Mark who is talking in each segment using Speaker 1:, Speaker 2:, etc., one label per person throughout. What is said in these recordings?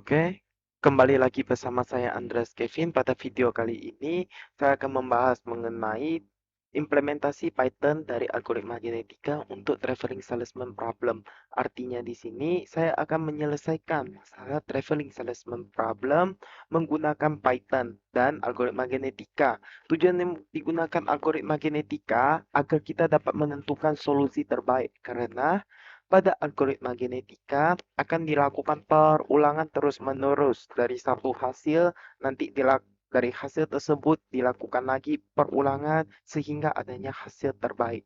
Speaker 1: Oke, kembali lagi bersama saya Andreas Kevin. Pada video kali ini, saya akan membahas mengenai implementasi Python dari algoritma genetika untuk traveling salesman problem. Artinya di sini saya akan menyelesaikan masalah traveling salesman problem menggunakan Python dan algoritma genetika. Tujuan yang digunakan algoritma genetika agar kita dapat menentukan solusi terbaik karena pada algoritma genetika akan dilakukan perulangan terus-menerus dari satu hasil, nanti dari hasil tersebut dilakukan lagi perulangan sehingga adanya hasil terbaik.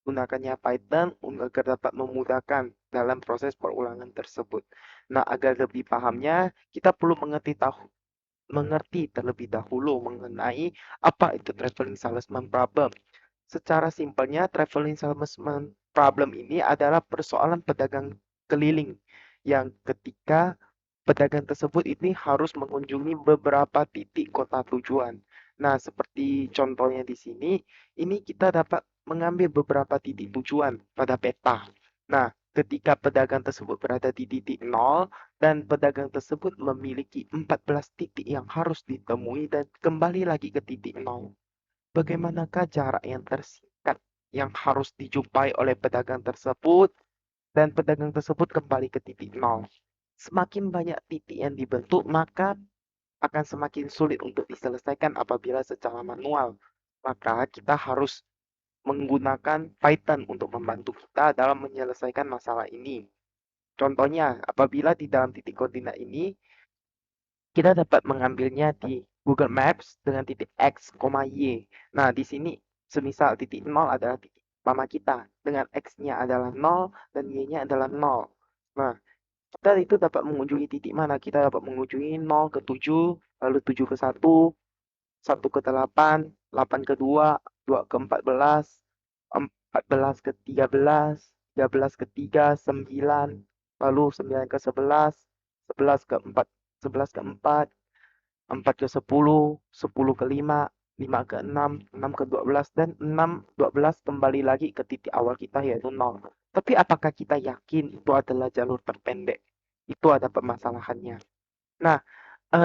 Speaker 1: Gunakannya Python agar dapat memudahkan dalam proses perulangan tersebut. Nah, agar lebih pahamnya, kita perlu mengerti terlebih dahulu mengenai apa itu traveling salesman problem. Secara simpelnya, traveling salesman problem ini adalah persoalan pedagang keliling yang ketika pedagang tersebut ini harus mengunjungi beberapa titik kota tujuan. Nah, seperti contohnya di sini, ini kita dapat mengambil beberapa titik tujuan pada peta. Nah, ketika pedagang tersebut berada di titik 0 dan pedagang tersebut memiliki 14 titik yang harus ditemui dan kembali lagi ke titik 0. Bagaimanakah jarak yang tersingkat yang harus dijumpai oleh pedagang tersebut dan pedagang tersebut kembali ke titik 0? Semakin banyak titik yang dibentuk, maka akan semakin sulit untuk diselesaikan apabila secara manual. Maka kita harus menggunakan Python untuk membantu kita dalam menyelesaikan masalah ini. Contohnya, apabila di dalam titik koordinat ini kita dapat mengambilnya di Google Maps dengan titik X, Y. Nah, di sini semisal titik 0 adalah titik pertama kita, dengan X-nya adalah 0 dan Y-nya adalah 0. Nah, kita itu dapat mengunjungi titik mana? Kita dapat mengunjungi 0 ke 7, lalu 7 ke 1, 1 ke 8, 8 ke 2, 2 ke 14, 14 ke 13, 13 ke 3, 9, lalu 9 ke 11, 11 ke 4, 11 ke 4, 4 ke 10, 10 ke 5, 5 ke 6, 6 ke 12, dan 6, 12 kembali lagi ke titik awal kita yaitu 0. Tapi apakah kita yakin itu adalah jalur terpendek? Itu ada permasalahannya. Nah,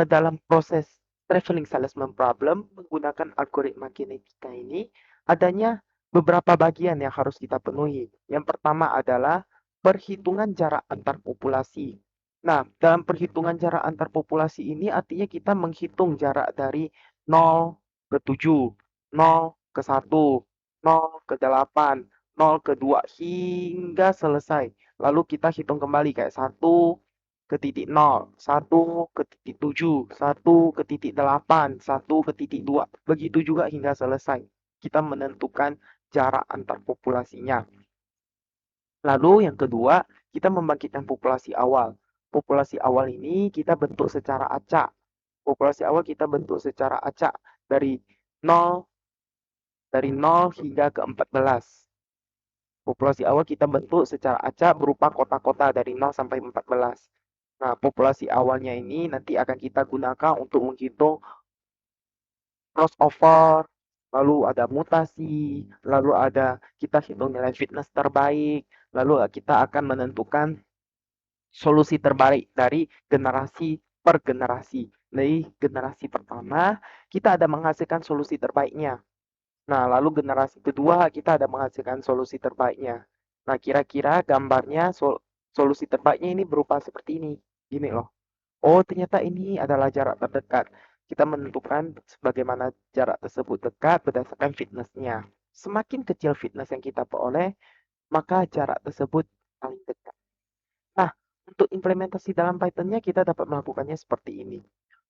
Speaker 1: dalam proses traveling salesman problem menggunakan algoritma genetika ini, adanya beberapa bagian yang harus kita penuhi. Yang pertama adalah perhitungan jarak antar populasi. Nah, dalam perhitungan jarak antar populasi ini artinya kita menghitung jarak dari 0 ke 7, 0 ke 1, 0 ke 8, 0 ke 2 hingga selesai. Lalu kita hitung kembali kayak 1 ke titik 0, 1 ke titik 7, 1 ke titik 8, 1 ke titik 2. Begitu juga hingga selesai. Kita menentukan jarak antar populasinya. Lalu yang kedua, kita membangkitkan populasi awal. Populasi awal ini kita bentuk secara acak. Populasi awal kita bentuk secara acak dari 0 hingga ke 14. Populasi awal kita bentuk secara acak berupa kota-kota dari 0 sampai 14. Nah, populasi awalnya ini nanti akan kita gunakan untuk menghitung crossover, lalu ada mutasi, lalu ada kita hitung nilai fitness terbaik, lalu kita akan menentukan solusi terbaik dari generasi per generasi. Dari generasi pertama, kita ada menghasilkan solusi terbaiknya. Nah, lalu generasi kedua kita ada menghasilkan solusi terbaiknya. Nah, kira-kira gambarnya solusi terbaiknya ini berupa seperti ini. Gini loh. Oh, ternyata ini adalah jarak terdekat. Kita menentukan bagaimana jarak tersebut dekat berdasarkan fitnessnya. Semakin kecil fitness yang kita peroleh, maka jarak tersebut paling dekat. Nah, untuk implementasi dalam Python-nya kita dapat melakukannya seperti ini.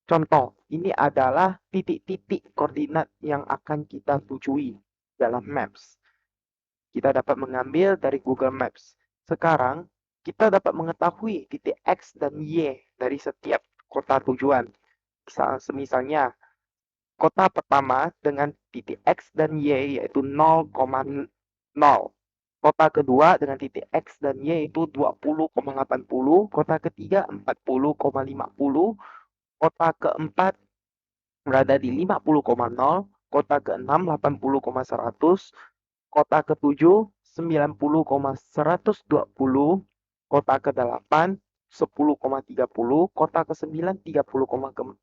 Speaker 1: Contoh, ini adalah titik-titik koordinat yang akan kita tujui dalam Maps. Kita dapat mengambil dari Google Maps. Sekarang, kita dapat mengetahui titik X dan Y dari setiap kota tujuan. Misalnya, kota pertama dengan titik X dan Y yaitu 0,0. Kota kedua dengan titik X dan Y yaitu 20,80. Kota ketiga 40,50. Kota keempat berada di 50,0. Kota keenam 80,100. Kota ketujuh 90,120. Kota ke-8 10,30, kota ke-9 30,40,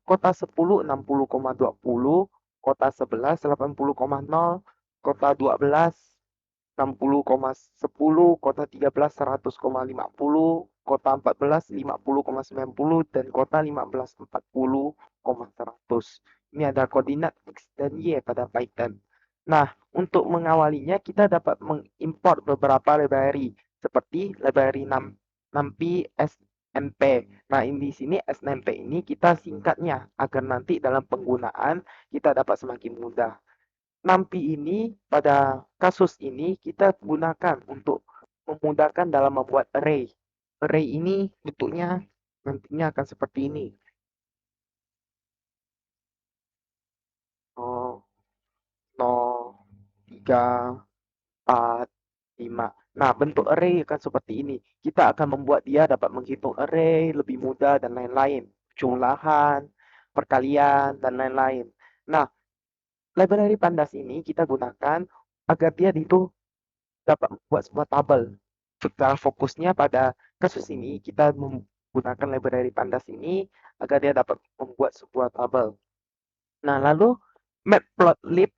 Speaker 1: kota 10 60,20, kota 11 80,0, kota 12 60,10, kota 13 100,50, kota 14 50,90, dan kota 15 40,100. Ini adalah koordinat X dan Y pada Python. Nah, untuk mengawalinya kita dapat mengimport beberapa library seperti library NumPy SNP. Nah, di sini SNP ini kita singkatnya agar nanti dalam penggunaan kita dapat semakin mudah. NumPy ini pada kasus ini kita gunakan untuk memudahkan dalam membuat array. Array ini bentuknya nantinya akan seperti ini. Oh, 0, 3, 4, 5. Nah, bentuk array akan seperti ini. Kita akan membuat dia dapat menghitung array lebih mudah dan lain-lain. Jumlahan, perkalian, dan lain-lain. Nah, library pandas ini kita gunakan agar dia itu dapat membuat sebuah tabel. Secara fokusnya pada kasus ini, kita menggunakan library pandas ini agar dia dapat membuat sebuah tabel. Nah, lalu matplotlib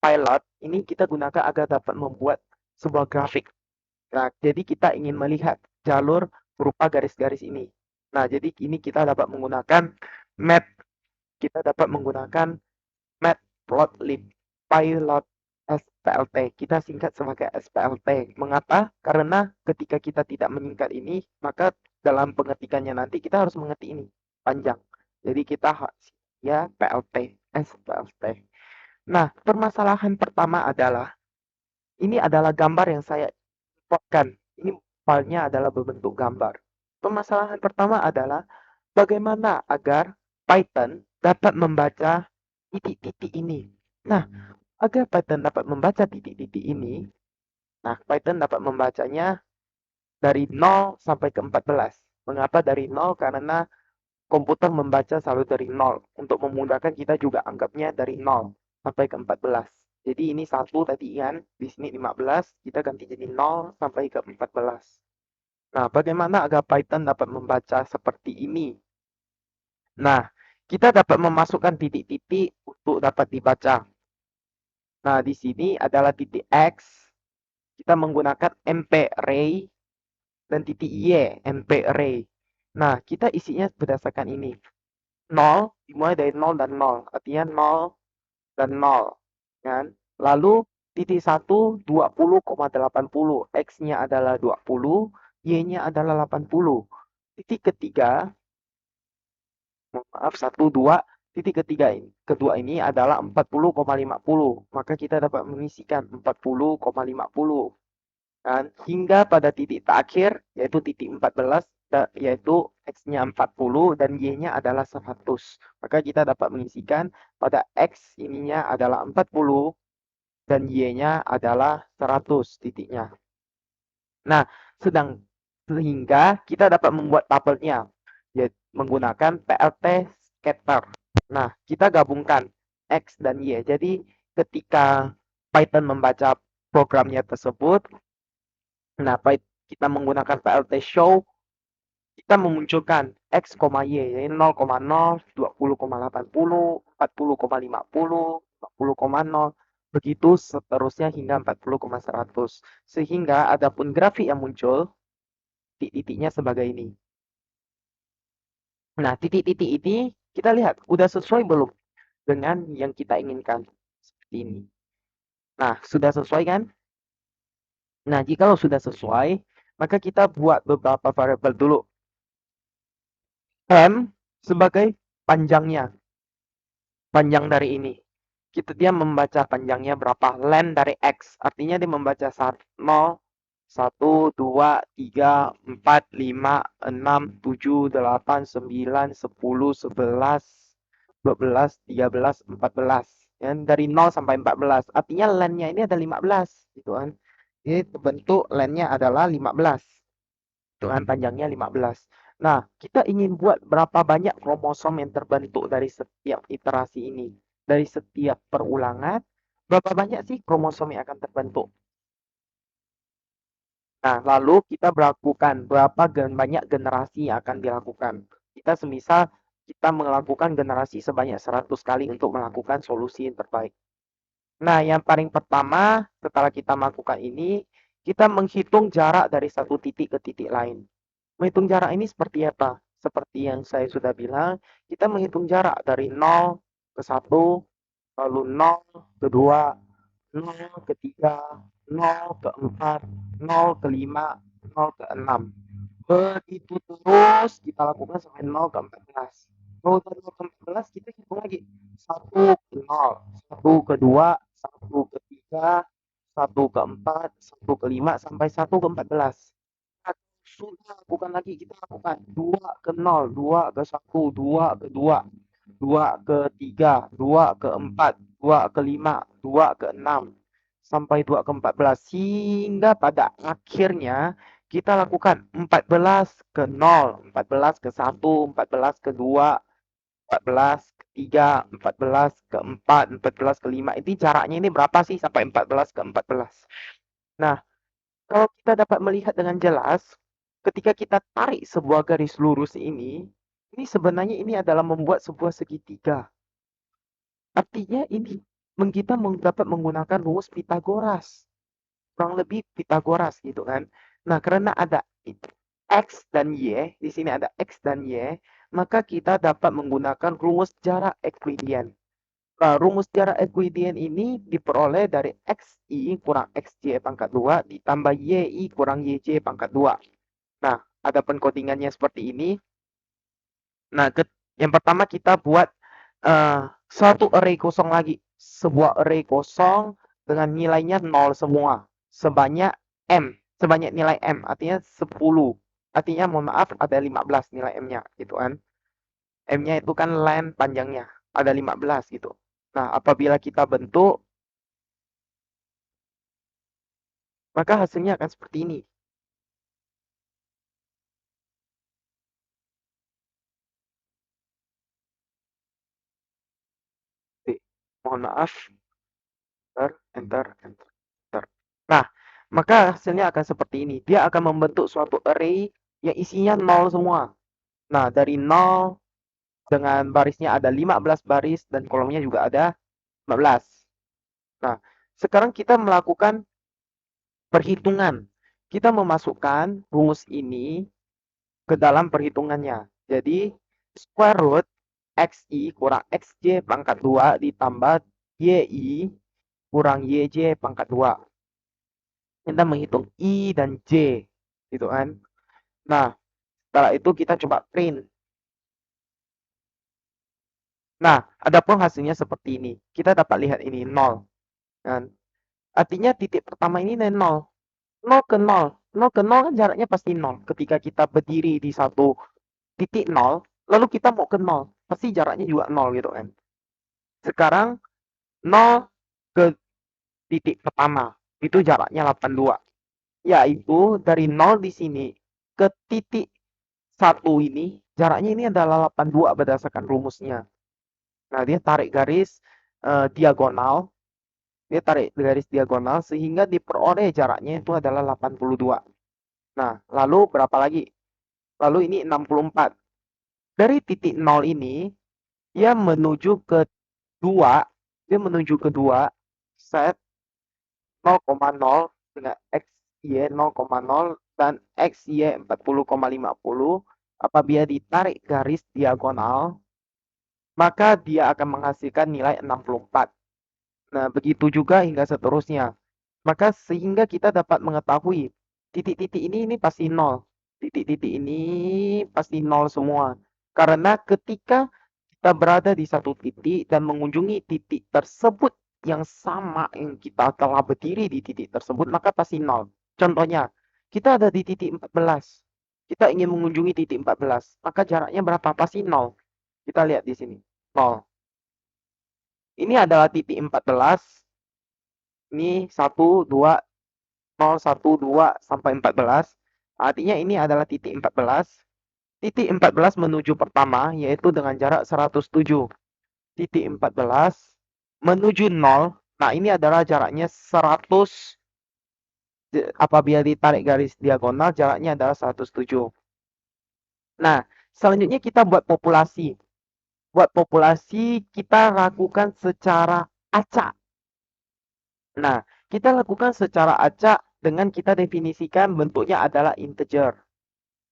Speaker 1: pilot ini kita gunakan agar dapat membuat sebuah grafik. Nah, jadi kita ingin melihat jalur berupa garis-garis ini. Nah, jadi ini kita dapat menggunakan mat, kita dapat menggunakan matplotlib pilot SPLT. Kita singkat sebagai SPLT. Mengapa? Karena ketika kita tidak menyingkat ini, maka dalam pengetikannya nanti kita harus mengetik ini panjang. Jadi kita ya PLT, SPLT. Nah, permasalahan pertama adalah ini adalah gambar yang saya importkan. Ini filenya adalah berbentuk gambar. Permasalahan pertama adalah bagaimana agar Python dapat membaca titik-titik ini. Nah, agar Python dapat membaca titik-titik ini, nah Python dapat membacanya dari 0 sampai ke 14. Mengapa dari 0? Karena komputer membaca selalu dari 0. Untuk memudahkan kita juga anggapnya dari 0 sampai ke 14. Jadi ini 1 tadi kan, di sini 15, kita ganti jadi 0 sampai ke 14. Nah, bagaimana agar Python dapat membaca seperti ini? Nah, kita dapat memasukkan titik-titik untuk dapat dibaca. Nah, di sini adalah titik X, kita menggunakan mp-array, dan titik Y, mp-array. Nah, kita isinya berdasarkan ini. 0, dimulai dari 0 dan 0, artinya 0 dan 0. Kan? Lalu titik 1, 20,80. X-nya adalah 20, Y-nya adalah 80. Titik ketiga, maaf, 1, 2, titik kedua ini adalah 40,50. Maka kita dapat mengisikan 40,50. Kan? Hingga pada titik terakhir, yaitu titik 14, yaitu X-nya 40 dan Y-nya adalah 100. Maka kita dapat mengisikan pada X ininya adalah 40 dan Y-nya adalah 100 titiknya. Nah, sehingga kita dapat membuat tabelnya yaitu menggunakan PLT scatter. Nah, kita gabungkan X dan Y. Jadi, ketika Python membaca programnya tersebut, nah, kita menggunakan PLT show, kita memunculkan X, Y, yaitu 0,0, 20,80, 40,50, 40,0, begitu seterusnya hingga 40,100. Sehingga adapun grafik yang muncul, titik-titiknya sebagai ini. Nah, titik-titik ini kita lihat udah sesuai belum dengan yang kita inginkan. Seperti ini. Nah, sudah sesuai kan? Nah, jika sudah sesuai, maka kita buat beberapa variabel dulu. M sebagai panjangnya. Panjang dari ini. Dia membaca panjangnya berapa. Len dari X. Artinya dia membaca 0, 1, 2, 3, 4, 5, 6, 7, 8, 9, 10, 11, 12, 13, 14. Ya, dari 0 sampai 14. Artinya lennya ini ada 15. Gitu kan. Jadi bentuk lennya adalah 15. Itu kan panjangnya 15. Nah, kita ingin buat berapa banyak kromosom yang terbentuk dari setiap iterasi ini. Dari setiap perulangan, berapa banyak sih kromosom yang akan terbentuk? Nah, lalu kita melakukan banyak generasi yang akan dilakukan. Kita semisal kita melakukan generasi sebanyak 100 kali untuk melakukan solusi yang terbaik. Nah, yang paling pertama setelah kita melakukan ini, kita menghitung jarak dari satu titik ke titik lain. Menghitung jarak ini seperti apa? Seperti yang saya sudah bilang, kita menghitung jarak dari 0 ke 1, lalu 0 ke 2, 0 ke 3, 0 ke 4, 0 ke 5, 0 ke 6. Begitu terus kita lakukan sampai 0 ke 14. 0 ke 0 ke 14 kita hitung lagi. 1 ke 0, 1 ke 2, 1 ke 3, 1 ke 4, 1 ke 5, sampai 1 ke 14. Nah, sudah lakukan lagi, kita lakukan 2 ke 0, 2 ke 1, 2 ke 2, 2 ke 3, 2 ke 4, 2 ke 5, 2 ke 6, sampai 2 ke 14. Hingga pada akhirnya kita lakukan 14 ke 0, 14 ke 1, 14 ke 2, 14 ke 3, 14 ke 4, 14 ke 5. Ini jaraknya ini berapa sih sampai 14 ke 14? Nah, kalau kita dapat melihat dengan jelas, ketika kita tarik sebuah garis lurus ini sebenarnya ini adalah membuat sebuah segitiga. Artinya ini kita dapat menggunakan rumus Pitagoras. Kurang lebih Pitagoras gitu kan. Nah, karena ada X dan Y, di sini ada X dan Y, maka kita dapat menggunakan rumus jarak Euclidean. Nah, rumus jarak Euclidean ini diperoleh dari XI kurang XY pangkat 2 ditambah YI kurang YJ pangkat 2. Nah, ada pencodingannya seperti ini. Nah, yang pertama kita buat suatu array kosong lagi. Sebuah array kosong dengan nilainya 0 semua. Sebanyak M. Sebanyak nilai M. Artinya 10. Artinya, mohon maaf, ada 15 nilai M-nya. Gitu kan. M-nya itu kan len panjangnya. Ada 15 gitu. Nah, apabila kita bentuk, maka hasilnya akan seperti ini. Oke, mohon maaf. Enter, enter, enter, enter. Nah, maka hasilnya akan seperti ini. Dia akan membentuk suatu array yang isinya 0 semua. Nah, dari 0 dengan barisnya ada 15 baris dan kolomnya juga ada 15. Nah, sekarang kita melakukan perhitungan. Kita memasukkan rumus ini ke dalam perhitungannya. Jadi, square root XI kurang XJ pangkat 2 ditambah YI kurang YJ pangkat 2. Kita menghitung I dan J. Gitu kan. Nah, setelah itu kita coba print. Nah, adapun hasilnya seperti ini. Kita dapat lihat ini 0. Kan? Artinya titik pertama ini 0. 0 ke 0. 0 ke 0 kan jaraknya pasti 0. Ketika kita berdiri di satu titik 0, lalu kita mau ke 0. Pasti jaraknya juga 0 gitu kan. Sekarang 0 ke titik pertama. Itu jaraknya 82. Yaitu dari 0 di sini ke titik 1 ini, jaraknya ini adalah 82 berdasarkan rumusnya. Nah, dia tarik garis diagonal. Dia tarik garis diagonal sehingga diperoleh jaraknya itu adalah 82. Nah, lalu berapa lagi? Lalu ini 64. Dari titik 0 ini, dia menuju ke 2. Dia menuju ke 2. Set 0,0 dengan XY 0,0 dan XY 40,50. Apabila ditarik garis diagonal, maka dia akan menghasilkan nilai 64. Nah, begitu juga hingga seterusnya. Maka sehingga kita dapat mengetahui titik-titik ini pasti 0. Titik-titik ini pasti 0 semua. Karena ketika kita berada di satu titik dan mengunjungi titik tersebut yang sama yang kita telah berdiri di titik tersebut, maka pasti 0. Contohnya, kita ada di titik 14. Kita ingin mengunjungi titik 14, maka jaraknya berapa? Pasti 0. Kita lihat di sini, 0. Ini adalah titik 14. Ini 1, 2, 0, 1, 2, sampai 14. Artinya ini adalah titik 14. Titik 14 menuju pertama, yaitu dengan jarak 107. Titik 14 menuju 0. Nah, ini adalah jaraknya 100 Apabila ditarik garis diagonal, jaraknya adalah 107. Nah, selanjutnya kita buat populasi. Buat populasi, kita lakukan secara acak. Nah, kita lakukan secara acak dengan kita definisikan bentuknya adalah integer.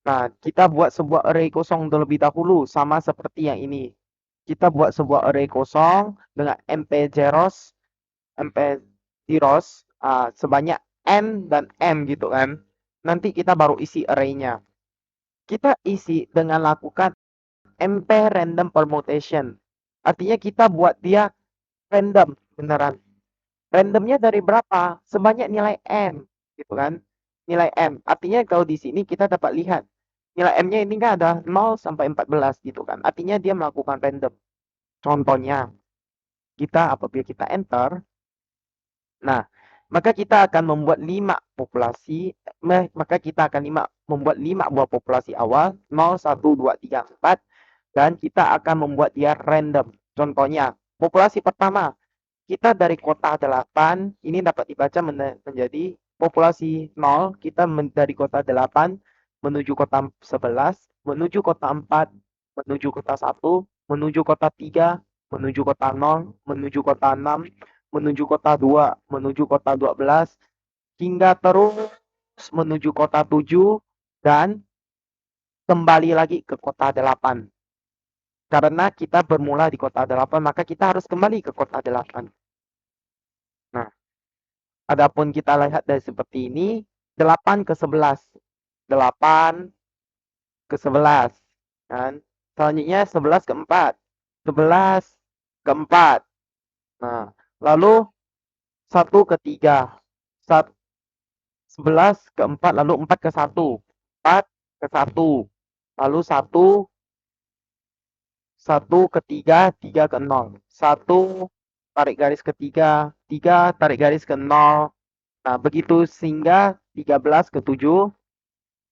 Speaker 1: Nah, kita buat sebuah array kosong terlebih dahulu, sama seperti yang ini. Kita buat sebuah array kosong dengan MP zeros sebanyak n dan m gitu kan. Nanti kita baru isi array-nya. Kita isi dengan lakukan MP random permutation. Artinya kita buat dia random, beneran. Randomnya dari berapa? Sebanyak nilai n, gitu kan. Nilai m. Artinya kalau di sini kita dapat lihat nilai m-nya ini kan ada 0 sampai 14 gitu kan. Artinya dia melakukan random. Contohnya, apabila kita enter, nah, maka kita akan membuat 5 populasi, maka kita akan membuat 5 buah populasi awal, 0, 1, 2, 3, 4, dan kita akan membuat dia random. Contohnya, populasi pertama, kita dari kota 8, ini dapat dibaca menjadi populasi 0, kita dari kota 8 menuju kota 11, menuju kota 4, menuju kota 1, menuju kota 3, menuju kota 0, menuju kota 6, menuju kota 2, menuju kota 12, hingga terus menuju kota 7, dan kembali lagi ke kota 8. Karena kita bermula di kota 8, maka kita harus kembali ke kota 8. Nah, adapun kita lihat dari seperti ini, 8 ke 11. 8 ke 11. Kan? Selanjutnya 11 ke 4. 11 ke 4. Nah, lalu 1 ke 3. 11 ke 4, lalu 4 ke 1. 4 ke 1. Lalu 1 ke 3, 3 ke 0. 1 tarik garis ke 3, 3 tarik garis ke 0. Nah, begitu sehingga 13 ke 7,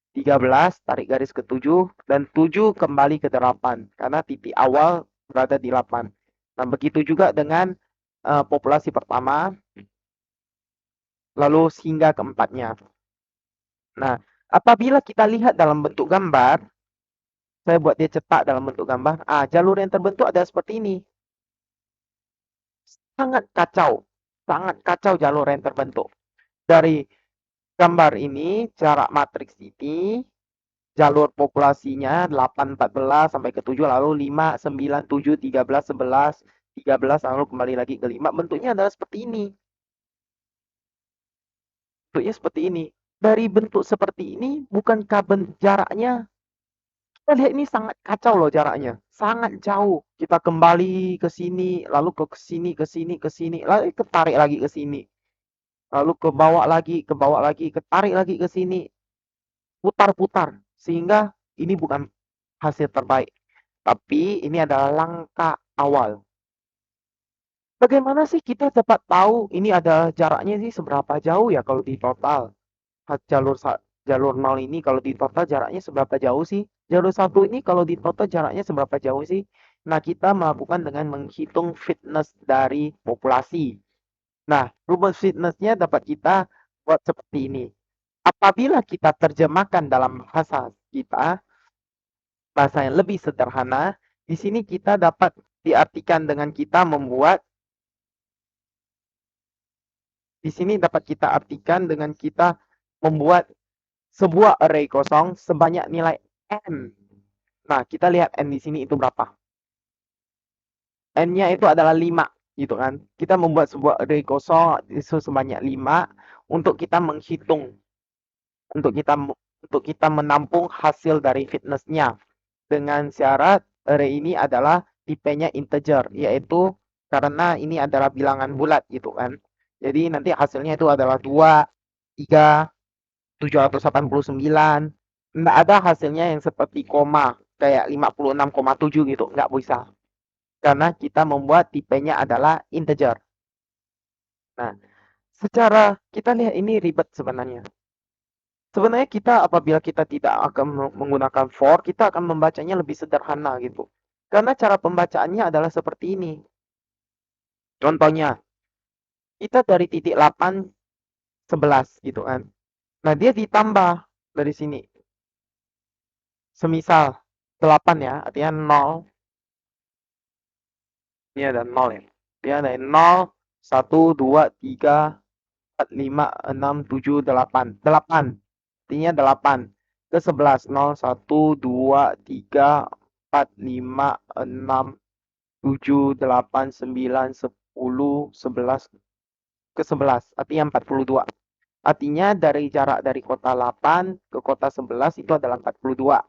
Speaker 1: 13 tarik garis ke 7, dan 7 kembali ke 8 karena titik awal berada di 8. Nah, begitu juga dengan populasi pertama, lalu hingga keempatnya. Nah, apabila kita lihat dalam bentuk gambar, saya buat dia cetak dalam bentuk gambar. Jalur yang terbentuk ada seperti ini. Sangat kacau jalur yang terbentuk. Dari gambar ini, jarak matriks ini, jalur populasinya 8, 14 sampai ke 7, lalu 5, 9, 7, 13, 11, 13, lalu kembali lagi ke 5. Bentuknya adalah seperti ini. Bentuknya seperti ini. Dari bentuk seperti ini, bukankah jaraknya, kita lihat ini sangat kacau loh jaraknya. Sangat jauh. Kita kembali ke sini, lalu ke sini, ke sini, ke sini, lalu ketarik lagi ke sini. Lalu ke bawah lagi, ketarik lagi ke sini. Putar-putar. Sehingga ini bukan hasil terbaik. Tapi ini adalah langkah awal. Bagaimana sih kita dapat tahu ini ada jaraknya sih seberapa jauh ya kalau di total? Jalur 0 ini kalau di total jaraknya seberapa jauh sih? Jalur 1 ini kalau di total jaraknya seberapa jauh sih? Nah, kita melakukan dengan menghitung fitness dari populasi. Nah, rumus fitnessnya dapat kita buat seperti ini. Apabila kita terjemahkan dalam bahasa kita, bahasa yang lebih sederhana, di sini kita dapat diartikan dengan kita membuat, di sini dapat kita artikan dengan kita membuat sebuah array kosong sebanyak nilai n. Nah, kita lihat n di sini itu berapa. N-nya itu adalah 5, gitu kan. Kita membuat sebuah array kosong itu sebanyak 5 untuk kita menghitung, untuk kita menampung hasil dari fitness-nya. Dengan syarat array ini adalah tipenya integer, yaitu karena ini adalah bilangan bulat gitu kan. Jadi nanti hasilnya itu adalah 2, 3, 789. Nggak ada hasilnya yang seperti koma, kayak 56,7 gitu, nggak bisa. Karena kita membuat tipenya adalah integer. Nah, secara kita lihat ini ribet sebenarnya. Sebenarnya kita apabila kita tidak akan menggunakan for, kita akan membacanya lebih sederhana gitu. Karena cara pembacaannya adalah seperti ini. Contohnya, kita dari titik 8, 11 gitu kan. Nah, dia ditambah dari sini. Semisal 8 ya, artinya 0. Ini ada 0 ya. Dia ada 0, 1, 2, 3, 4, 5, 6, 7, 8. 8. Artinya 8. Ke 11. 0, 1, 2, 3, 4, 5, 6, 7, 8, 9, 10, 11. Ke 11. Artinya 42. Artinya dari jarak dari kota 8 ke kota 11 itu adalah 42.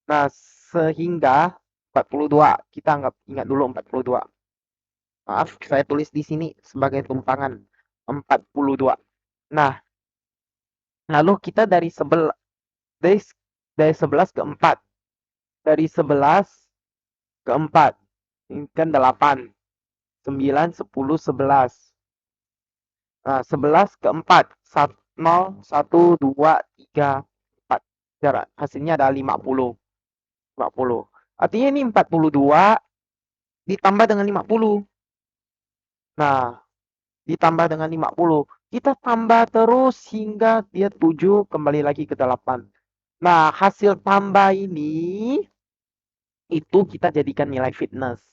Speaker 1: Nah, sehingga 42. Kita ingat dulu 42. Maaf, saya tulis di sini sebagai tumpangan 42. Nah, lalu kita dari, dari 11 ke 4. Dari 11 ke 4. Ini kan 8. 9, 10, 11. Nah, 11 ke 4. 0, 1, 2, 3, 4. Jarak hasilnya ada 50. 50. Artinya ini 42 ditambah dengan 50. Nah, ditambah dengan 50. Kita tambah terus hingga dia 7 kembali lagi ke 8. Nah, hasil tambah ini itu kita jadikan nilai fitness.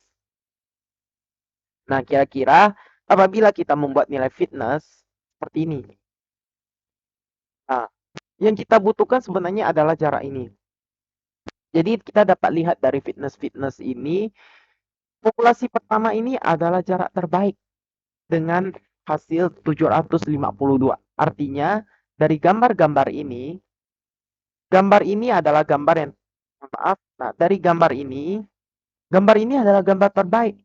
Speaker 1: Nah, kira-kira apabila kita membuat nilai fitness seperti ini. Nah, yang kita butuhkan sebenarnya adalah jarak ini. Jadi kita dapat lihat dari fitness-fitness ini, populasi pertama ini adalah jarak terbaik dengan hasil 752. Artinya, dari gambar ini adalah gambar yang, maaf, nah dari gambar ini adalah gambar terbaik.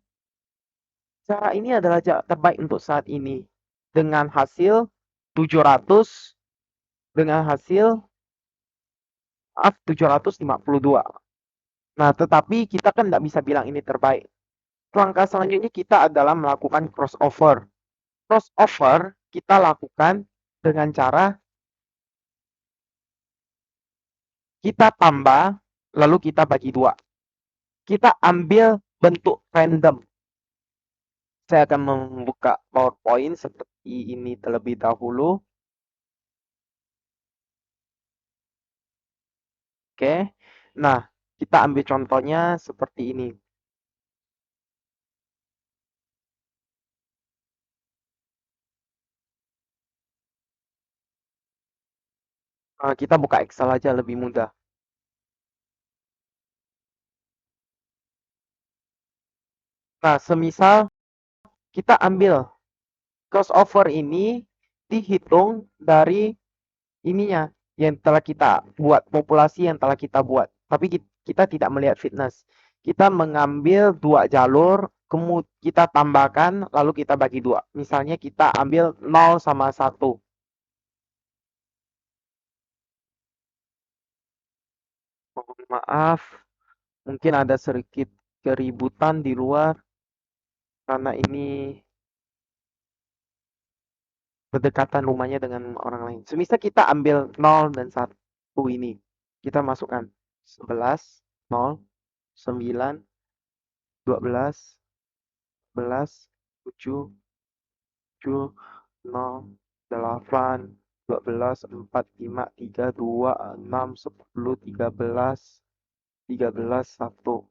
Speaker 1: Cara ini adalah cara terbaik untuk saat ini. Dengan hasil 700, dengan hasil, maaf, 752. Nah, tetapi kita kan tidak bisa bilang ini terbaik. Langkah selanjutnya kita adalah melakukan crossover. Crossover kita lakukan dengan cara kita tambah, lalu kita bagi 2. Kita ambil bentuk random. Saya akan membuka PowerPoint seperti ini terlebih dahulu. Oke. Nah, kita ambil contohnya seperti ini. Kita buka Excel aja lebih mudah. Nah, semisal kita ambil crossover ini dihitung dari ininya yang telah kita buat, populasi yang telah kita buat. Tapi kita tidak melihat fitness. Kita mengambil 2 jalur, kemudian kita tambahkan, lalu kita bagi 2. Misalnya kita ambil 0 sama 1. Mohon maaf, mungkin ada sedikit keributan di luar karena ini berdekatan rumahnya dengan orang lain. Semisal kita ambil 0 dan 1 ini. Kita masukkan 11, 0, 9, 12, 11, 7, 7, 0, 8, 12, 4, 5, 3, 2, 6, 10, 13, 13, 1.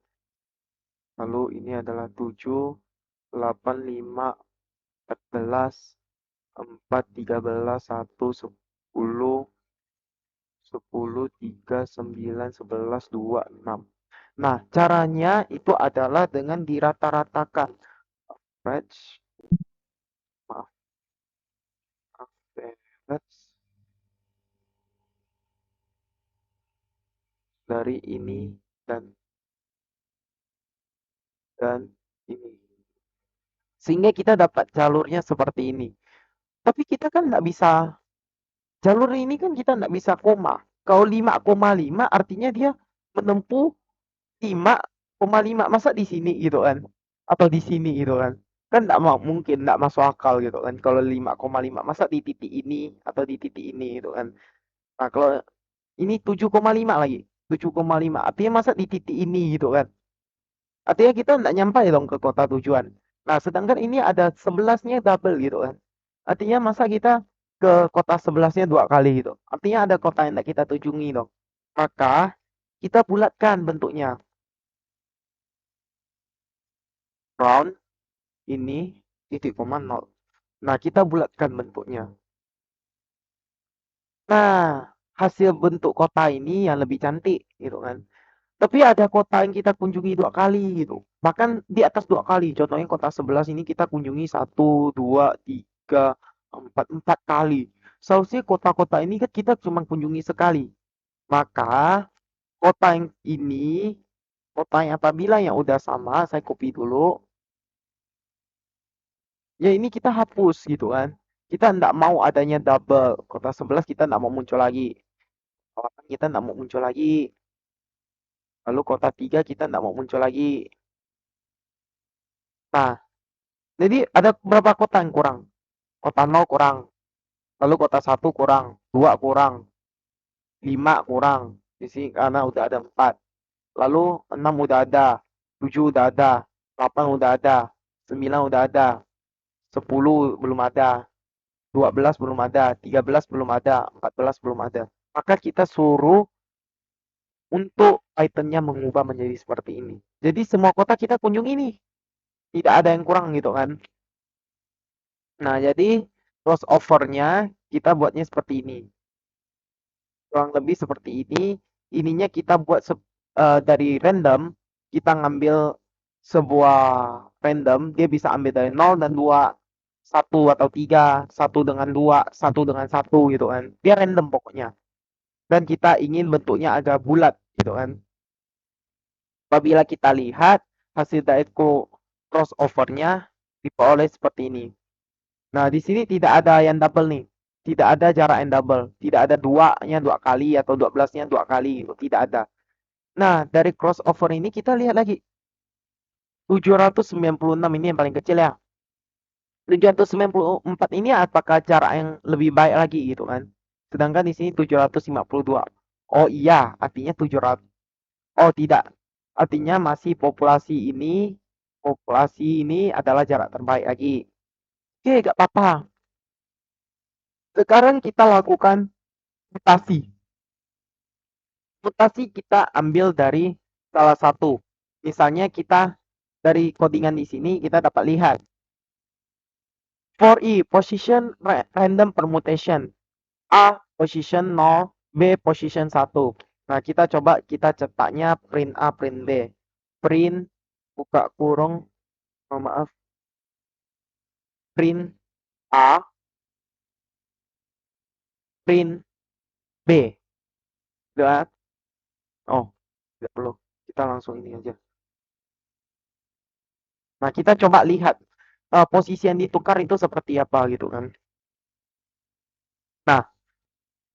Speaker 1: Lalu ini adalah 7, 8, 5, 14, 4, 13, 1, 10, 10, 3, 9, 11, 2, 6. Nah, caranya itu adalah dengan dirata-ratakan. Average, maaf, average dari ini dan ini. Sehingga kita dapat jalurnya seperti ini. Tapi kita kan nggak bisa, jalur ini kan kita nggak bisa koma. Kalau 5,5 artinya dia menempuh 5,5. Masa di sini gitu kan? Atau di sini gitu kan? Kan nggak mungkin, nggak masuk akal gitu kan. Kalau 5,5, masa di titik ini atau di titik ini gitu kan. Nah, kalau ini 7,5 lagi. 7,5. Artinya masa di titik ini gitu kan. Artinya kita nggak nyampe dong ke kota tujuan. Nah, sedangkan ini ada 11-nya double gitu kan. Artinya masa kita ke kota sebelahnya 2 kali gitu. Artinya ada kota yang tidak kita kunjungi dong. Maka kita bulatkan bentuknya. Round ini titik koma nol. Nah, kita bulatkan bentuknya. Nah, hasil bentuk kota ini yang lebih cantik gitu kan. Tapi ada kota yang kita kunjungi 2 kali gitu. Bahkan di atas 2 kali. Contohnya kota 11 ini kita kunjungi 1, 2, 3, 4 kali. Seharusnya kota-kota ini kan kita cuma kunjungi sekali. Maka kota yang ini, kota yang apabila yang udah sama, saya copy dulu. Ya ini kita hapus gitu kan. Kita nggak mau adanya double. Kota 11 kita nggak mau muncul lagi. Kawasan kita nggak mau muncul lagi. Lalu kota 3 kita nggak mau muncul lagi. Nah, jadi ada berapa kota yang kurang? Kota 0 kurang. Lalu kota 1 kurang. 2 kurang. 5 kurang. Di sini karena udah ada 4. Lalu 6 udah ada. 7 udah ada. 8 udah ada. 9 udah ada. 10 belum ada. 12 belum ada. 13 belum ada. 14 belum ada. Maka kita suruh untuk itemnya mengubah menjadi seperti ini. Jadi semua kota kita kunjungi nih. Tidak ada yang kurang gitu kan. Nah, jadi crossover-nya kita buatnya seperti ini. Kurang lebih seperti ini. Ininya kita buat dari random, kita ngambil sebuah random, dia bisa ambil dari 0 dan 2, 1 atau 3, 1 dengan 2, 1 dengan 1 gitu kan. Dia random pokoknya. Dan kita ingin bentuknya agak bulat gitu kan. Apabila kita lihat hasil dari crossover-nya diperoleh seperti ini. Nah, di sini tidak ada yang double nih. Tidak ada jarak yang double. Tidak ada 2-nya 2 kali atau 12-nya 2 kali. Tidak ada. Nah, dari crossover ini kita lihat lagi. 796 ini yang paling kecil ya. 794 ini apakah jarak yang lebih baik lagi gitu kan. Sedangkan di sini 752. Oh iya, artinya 700. Oh tidak. Artinya masih populasi ini adalah jarak terbaik lagi. Oke, gak apa-apa. Sekarang kita lakukan mutasi. Mutasi kita ambil dari salah satu. Misalnya kita dari codingan di sini kita dapat lihat for E position random permutation, A position 0, B position 1. Nah, kita coba kita cetaknya print A print B. Print buka kurung, oh, maaf, print A print B. Udah. Oh, tidak perlu. Kita langsung ini aja. Nah, kita coba lihat posisi yang ditukar itu seperti apa gitu kan. Nah,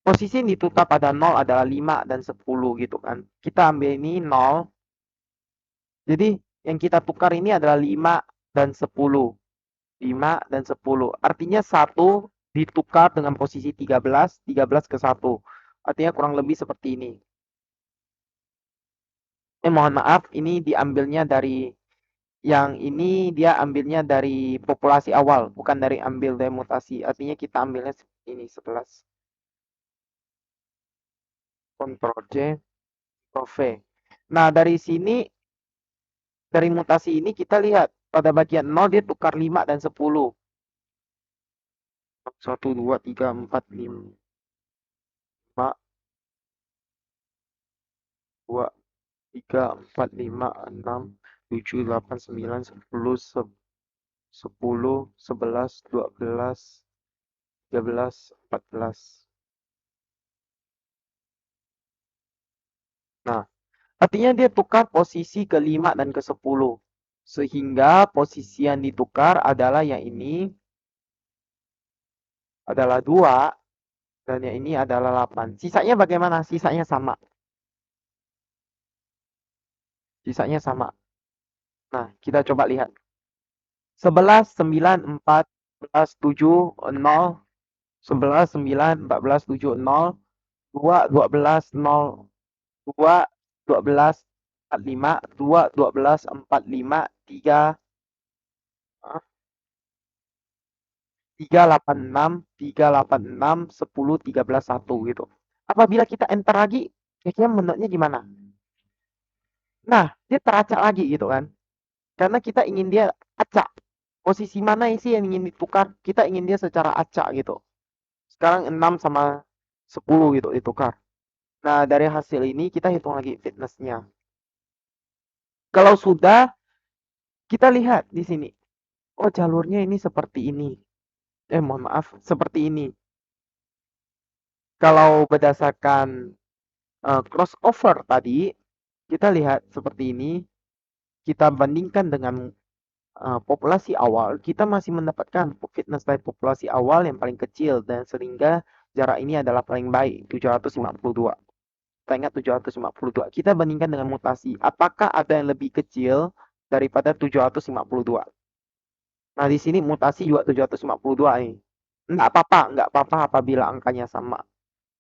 Speaker 1: posisi yang ditukar pada 0 adalah 5 dan 10 gitu kan. Kita ambil ini 0. Jadi yang kita tukar ini adalah 5 dan 10. 5 dan 10. Artinya 1 ditukar dengan posisi 13, 13 ke 1. Artinya kurang lebih seperti ini. Mohon maaf, ini diambilnya dari yang ini dia ambilnya dari populasi awal, bukan dari ambil dari mutasi. Artinya kita ambilnya ini 11. Ctrl C, Ctrl V. Nah, dari sini, dari mutasi ini kita lihat pada bagian 0 dia tukar 5 dan 10. 1, 2, 3, 4, 5, 2, 3, 4, 5, 6, 7, 8, 9, 10, 10, 11, 12, 13, 14. Nah, artinya dia tukar posisi ke-5 dan ke-10. Sehingga posisi yang ditukar adalah yang ini adalah 2 dan yang ini adalah 8. Sisanya bagaimana? Sisanya sama. Sisanya sama. Nah, kita coba lihat. 11, 9, 14, 7, 0, 11, 9, 14, 7, 0, 2, 12, 0, 2, 12, 45, 2, 12, 45, 3, 386, 386, 10, 13, 1 gitu. Apabila kita enter lagi, kira-kira menurutnya gimana? Nah, dia teracak lagi gitu kan. Karena kita ingin dia acak. Posisi mana sih yang ingin ditukar? Kita ingin dia secara acak gitu. Sekarang 6 sama 10 gitu ditukar. Nah, dari hasil ini kita hitung lagi fitnessnya. Kalau sudah, kita lihat di sini. Oh, jalurnya ini seperti ini. Mohon maaf, seperti ini. Kalau berdasarkan crossover tadi, kita lihat seperti ini. Kita bandingkan dengan populasi awal, kita masih mendapatkan fitness rate populasi awal yang paling kecil dan sehingga jarak ini adalah paling baik, 752. Kita ingat 752. Kita bandingkan dengan mutasi. Apakah ada yang lebih kecil daripada 752? Nah, di sini mutasi juga 752 nih. Enggak apa-apa apabila angkanya sama.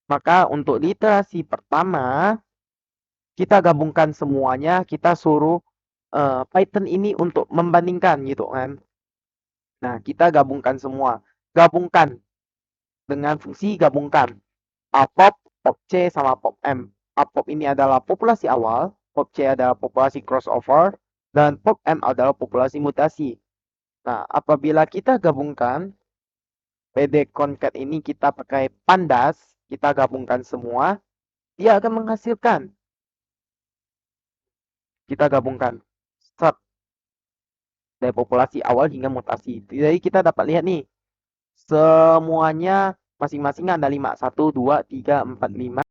Speaker 1: Maka untuk literasi pertama, kita gabungkan semuanya, kita suruh Python ini untuk membandingkan gitu kan. Nah, kita gabungkan semua. Gabungkan dengan fungsi gabungkan. Pop, pop C sama pop M. Pop ini adalah populasi awal, pop C adalah populasi crossover, dan pop M adalah populasi mutasi. Nah, apabila kita gabungkan PD concat ini kita pakai pandas, kita gabungkan semua, dia akan menghasilkan. Kita gabungkan set dari populasi awal hingga mutasi. Jadi kita dapat lihat nih, semuanya masing-masing ada 5. 1, 2, 3, 4, 5.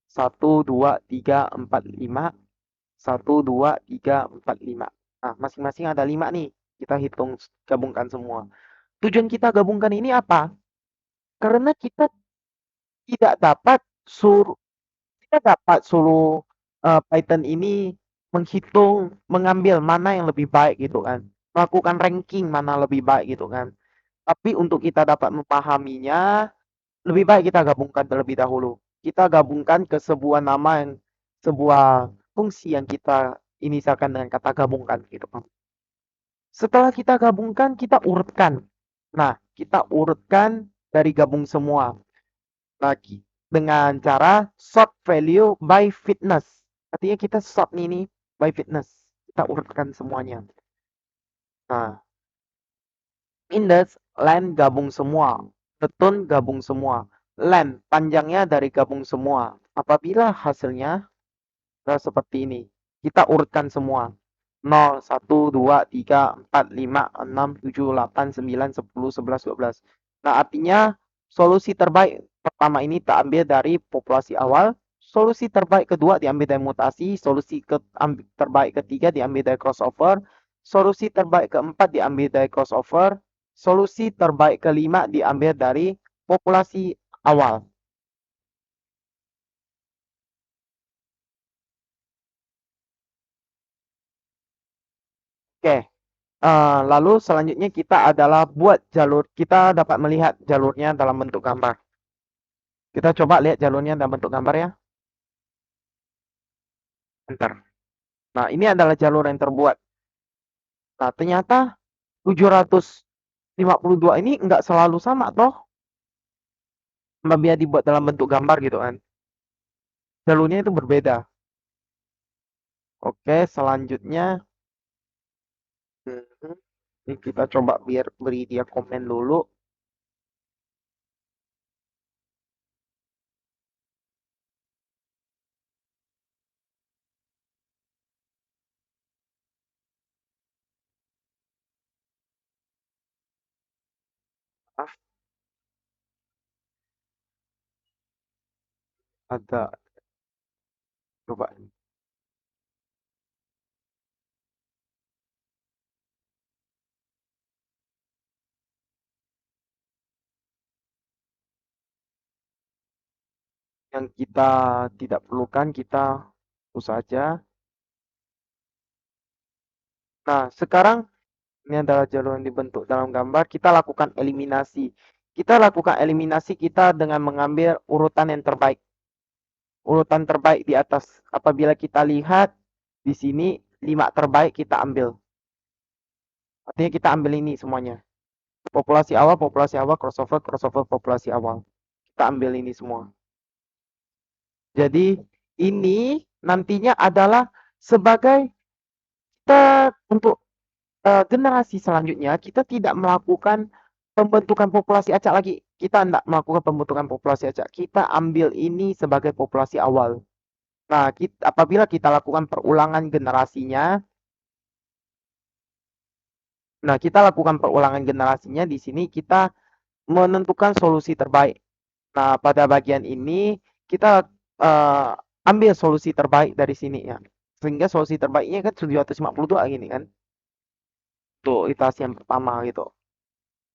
Speaker 1: 1, 2, 3, 4, 5. 1, 2, 3, 4, 5. Nah, masing-masing ada 5 nih. Kita hitung, gabungkan semua. Tujuan kita gabungkan ini apa? Karena kita tidak dapat suruh Python ini menghitung, mengambil mana yang lebih baik gitu kan. Melakukan ranking mana lebih baik gitu kan. Tapi untuk kita dapat memahaminya, lebih baik kita gabungkan terlebih dahulu. Kita gabungkan ke sebuah nama yang sebuah fungsi yang kita inisialkan dengan kata gabungkan gitu kan. Setelah kita gabungkan, kita urutkan. Nah, kita urutkan dari gabung semua. Lagi dengan cara sort value by fitness. Artinya kita sort ini by fitness. Kita urutkan semuanya. Nah, index len gabung semua. Return gabung semua. Len panjangnya dari gabung semua. Apabila hasilnya seperti ini, kita urutkan semua. 0, 1, 2, 3, 4, 5, 6, 7, 8, 9, 10, 11, 12. Nah, artinya solusi terbaik pertama ini tak ambil dari populasi awal, solusi terbaik kedua diambil dari mutasi, solusi terbaik ketiga diambil dari crossover, solusi terbaik keempat diambil dari crossover, solusi terbaik kelima diambil dari populasi awal. Oke, lalu selanjutnya kita adalah buat jalur. Kita dapat melihat jalurnya dalam bentuk gambar. Kita coba lihat jalurnya dalam bentuk gambar ya. Enter. Nah, ini adalah jalur yang terbuat. Nah, ternyata 752 ini nggak selalu sama toh. Apabila dibuat dalam bentuk gambar gitu kan. Jalurnya itu berbeda. Oke, selanjutnya ini kita coba biar beri dia komen dulu. Ah, ada coba yang kita tidak perlukan kita hapus saja. Nah, sekarang ini adalah jalur yang dibentuk dalam gambar. Kita lakukan eliminasi. Kita lakukan eliminasi kita dengan mengambil urutan yang terbaik. Urutan terbaik di atas. Apabila kita lihat di sini 5 terbaik kita ambil. Artinya kita ambil ini semuanya. populasi awal, crossover, crossover, populasi awal. Kita ambil ini semua. Jadi ini nantinya adalah sebagai kita untuk generasi selanjutnya kita tidak melakukan pembentukan populasi acak lagi. Kita tidak melakukan pembentukan populasi acak. Kita ambil ini sebagai populasi awal. Nah, apabila kita lakukan perulangan generasinya, di sini kita menentukan solusi terbaik. Nah, pada bagian ini kita ambil solusi terbaik dari sini ya. Sehingga solusi terbaiknya kan 752 gini kan. Untuk iterasi yang pertama gitu.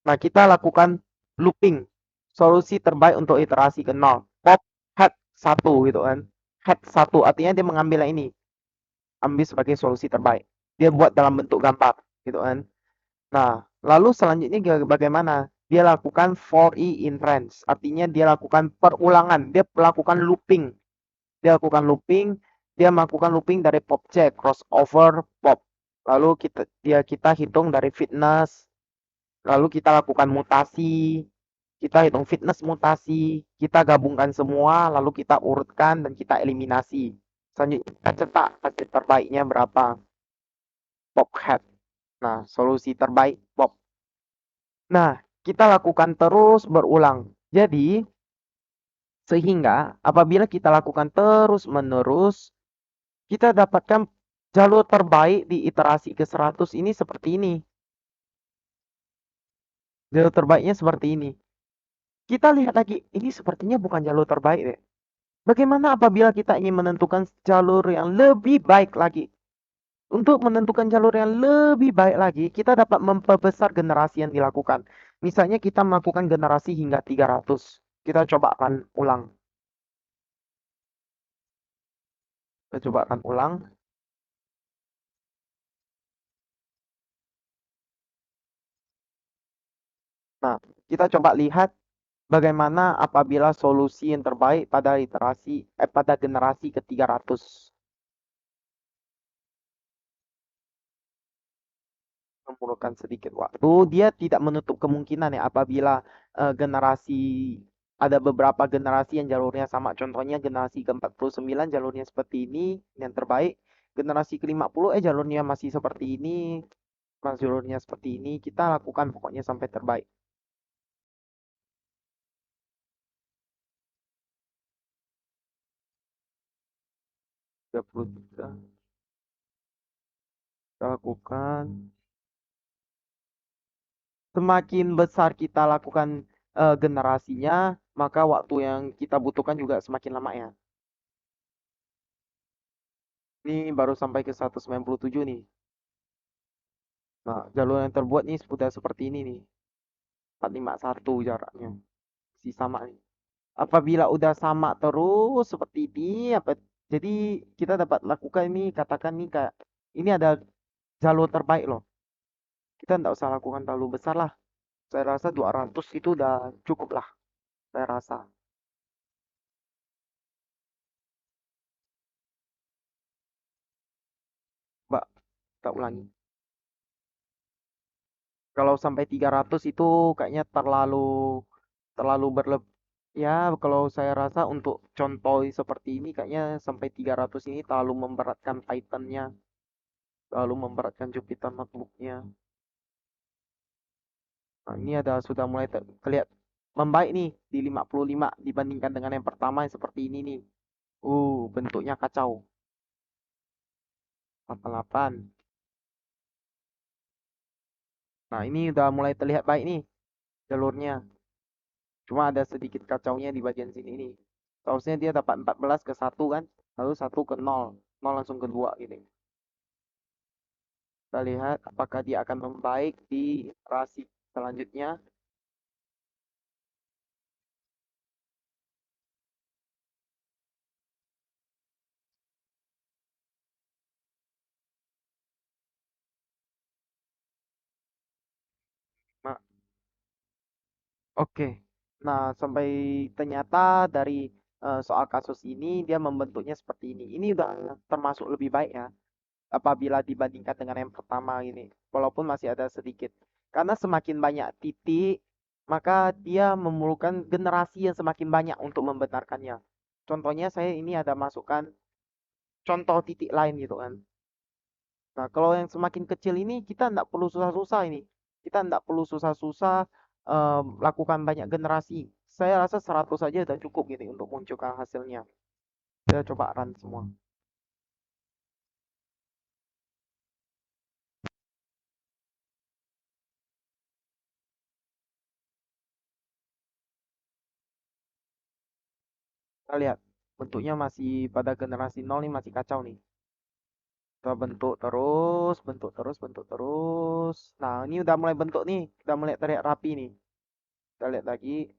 Speaker 1: Nah, kita lakukan looping. Solusi terbaik untuk iterasi ke 0. Pop head 1 gitu kan. Head 1 artinya dia mengambil yang ini. Ambil sebagai solusi terbaik. Dia buat dalam bentuk gambar gitu kan. Nah, lalu selanjutnya bagaimana? Dia lakukan for i in range. Artinya dia lakukan perulangan. Dia melakukan looping. Dia melakukan looping dari pop check, crossover, pop. Lalu kita hitung dari fitness. Lalu kita lakukan mutasi. Kita hitung fitness mutasi. Kita gabungkan semua. Lalu kita urutkan dan kita eliminasi. Selanjutnya kita cetak hasil terbaiknya berapa. Pop head. Nah, solusi terbaik pop. Nah, kita lakukan terus berulang. Jadi, sehingga apabila kita lakukan terus-menerus, kita dapatkan jalur terbaik di iterasi ke 100 ini seperti ini. Jalur terbaiknya seperti ini. Kita lihat lagi, ini sepertinya bukan jalur terbaik deh. Bagaimana apabila kita ingin menentukan jalur yang lebih baik lagi? Untuk menentukan jalur yang lebih baik lagi, kita dapat memperbesar generasi yang dilakukan. Misalnya kita melakukan generasi hingga 300. Kita coba akan ulang. Kita coba akan ulang. Nah, kita coba lihat bagaimana apabila solusi yang terbaik pada generasi ke-300. Memerlukan sedikit waktu, dia tidak menutup kemungkinan ya apabila generasi ada beberapa generasi yang jalurnya sama. Contohnya generasi ke-49 jalurnya seperti ini, yang terbaik. Generasi ke-50 jalurnya masih seperti ini, jalurnya seperti ini. Kita lakukan pokoknya sampai terbaik. 33. Kita lakukan. Semakin besar kita lakukan generasinya, maka waktu yang kita butuhkan juga semakin lama ya. Ini baru sampai ke 197 nih. Nah, jalur yang terbuat nih sudah seperti ini nih. 451 jaraknya. Masih sama nih. Apabila udah sama terus seperti ini, jadi kita dapat lakukan ini, katakan nih kayak ini ada jalur terbaik loh. Kita tidak usah lakukan terlalu besar lah. Saya rasa 200 itu udah cukup lah. Saya rasa. Mbak, kita ulangi. Kalau sampai 300 itu kayaknya terlalu terlalu berlebih. Ya, kalau saya rasa untuk contoh seperti ini kayaknya sampai 300 ini terlalu memberatkan Titannya, terlalu memberatkan Jupiter notebooknya. Nah, ini ada sudah mulai terlihat membaik nih di 55 dibandingkan dengan yang pertama yang seperti ini nih. Bentuknya kacau. 88. Nah, ini udah mulai terlihat baik nih jalurnya. Cuma ada sedikit kacaunya di bagian sini nih. Seharusnya dia dapat 14 ke 1 kan. Lalu 1 ke 0. 0 langsung ke 2 gini. Kita lihat apakah dia akan membaik di iterasi selanjutnya. Nah, oke. Nah, sampai ternyata dari soal kasus ini dia membentuknya seperti ini. Ini udah termasuk lebih baik ya apabila dibandingkan dengan yang pertama ini. Walaupun masih ada sedikit. Karena semakin banyak titik, maka dia memerlukan generasi yang semakin banyak untuk membenarkannya. Contohnya saya ini ada masukkan contoh titik lain gitu kan. Nah, kalau yang semakin kecil ini kita tidak perlu susah-susah ini. Kita tidak perlu susah-susah lakukan banyak generasi. Saya rasa 100 saja sudah cukup gitu untuk munculkan hasilnya. Saya coba run semua. Kita lihat bentuknya masih pada generasi nol nih masih kacau nih. Kita bentuk terus, bentuk terus, bentuk terus. Nah, ini udah mulai bentuk nih, udah mulai terlihat rapi nih. Kita lihat lagi,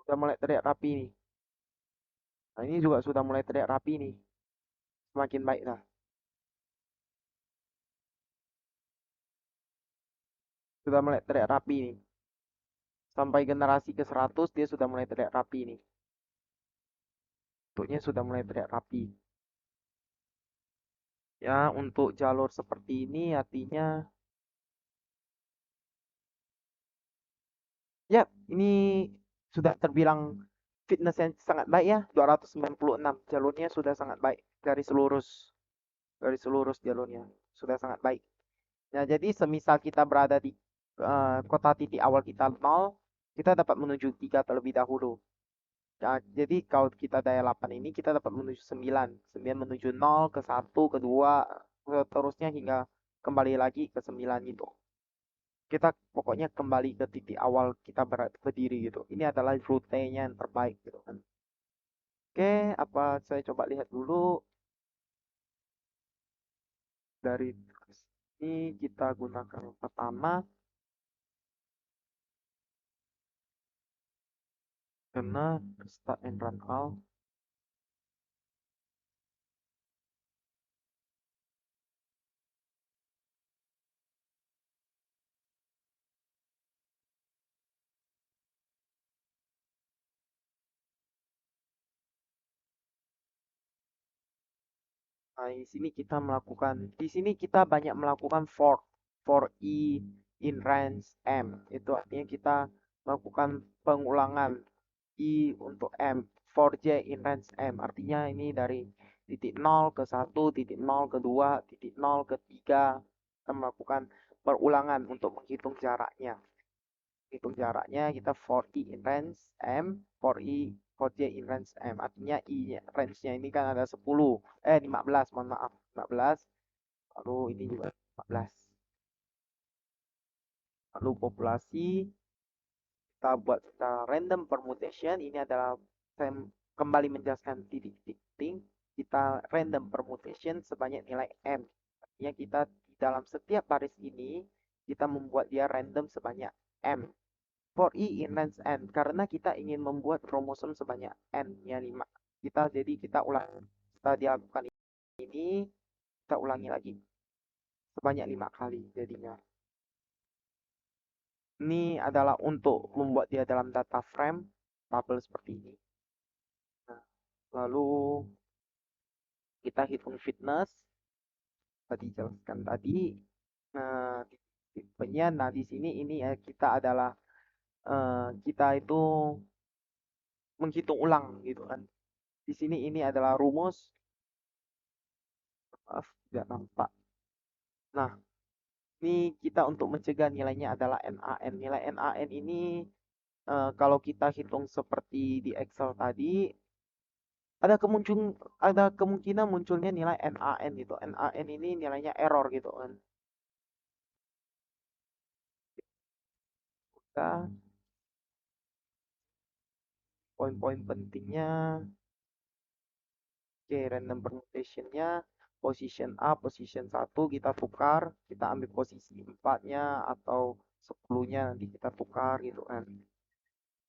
Speaker 1: udah mulai terlihat rapi nih. Nah, ini juga sudah mulai terlihat rapi nih. Semakin baik lah. Sudah mulai terlihat rapi nih. Sampai generasi ke 100 dia sudah mulai terlihat rapi nih. Bentuknya sudah mulai terlihat rapi. Ya, untuk jalur seperti ini artinya ya, ini sudah terbilang fitness yang sangat baik ya. 296 jalurnya sudah sangat baik dari seluruh jalurnya sudah sangat baik. Nah, jadi semisal kita berada di kota titik awal kita 0, kita dapat menuju 3 terlebih dahulu. Nah, jadi kalau kita daya 8 ini kita dapat menuju 9, 9 menuju 0 ke 1 ke 2 seterusnya hingga kembali lagi ke 9 gitu. Kita pokoknya kembali ke titik awal kita berdiri gitu. Ini adalah rutenya yang terbaik gitu kan. Oke, apa saya coba lihat dulu dari ini kita gunakan yang pertama karena start and run all. Nah, di sini kita banyak melakukan for i in range m. Itu artinya kita melakukan pengulangan i untuk m. For j in range m. Artinya ini dari titik 0 ke 1, titik 0 ke 2, titik 0 ke 3. Kita melakukan perulangan untuk menghitung jaraknya. Hitung jaraknya kita for i in range m, for j in range m. Artinya i range-nya ini kan ada 10, 15, mohon maaf, 15. Lalu ini juga 15. Lalu populasi kita buat secara random permutation. Ini adalah saya kembali menjelaskan titik-titik. Kita random permutation sebanyak nilai m. Artinya kita di dalam setiap baris ini kita membuat dia random sebanyak m. For i in range n, karena kita ingin membuat kromosom sebanyak n ya 5. Kita ulang, setelah dilakukan ini kita ulangi lagi sebanyak 5 kali jadinya. Ini adalah untuk membuat dia dalam data frame tabel seperti ini. Nah, lalu kita hitung fitness tadi jelaskan tadi. Nah, tipenya, nah di sini ini kita adalah kita itu menghitung ulang gitu kan. Di sini ini adalah rumus. Maaf, tidak nampak. Nah, ini kita untuk mencegah nilainya adalah NaN. Nilai NaN ini kalau kita hitung seperti di Excel tadi, ada kemungkinan munculnya nilai NaN gitu. NaN ini nilainya error gitu kan. Kita poin-poin pentingnya, oke, random permutationnya, position A, position 1 kita tukar, kita ambil posisi 4-nya atau 10-nya nanti kita tukar gitu kan.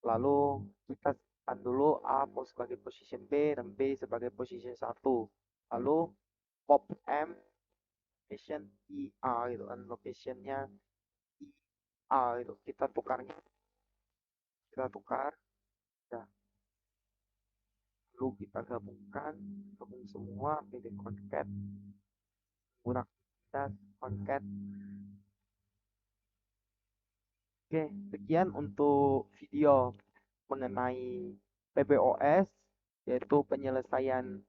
Speaker 1: Lalu kita simpan dulu A sebagai position B dan B sebagai position 1. Lalu pop M location IA gitu kan, locationnya IA gitu. Kita tukar. Ya, lalu kita gabung semua pilih concat, menggunakan kita concat. Oke, sekian untuk video mengenai PBOS, yaitu penyelesaian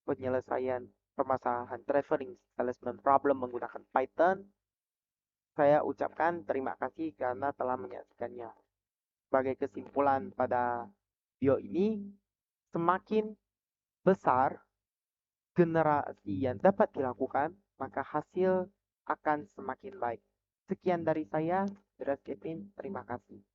Speaker 1: penyelesaian permasalahan traveling salesman problem menggunakan Python. Saya ucapkan terima kasih karena telah menyaksikannya. Sebagai kesimpulan pada video ini, semakin besar generasi yang dapat dilakukan, maka hasil akan semakin baik. Sekian dari saya, Dres Kevin. Terima kasih.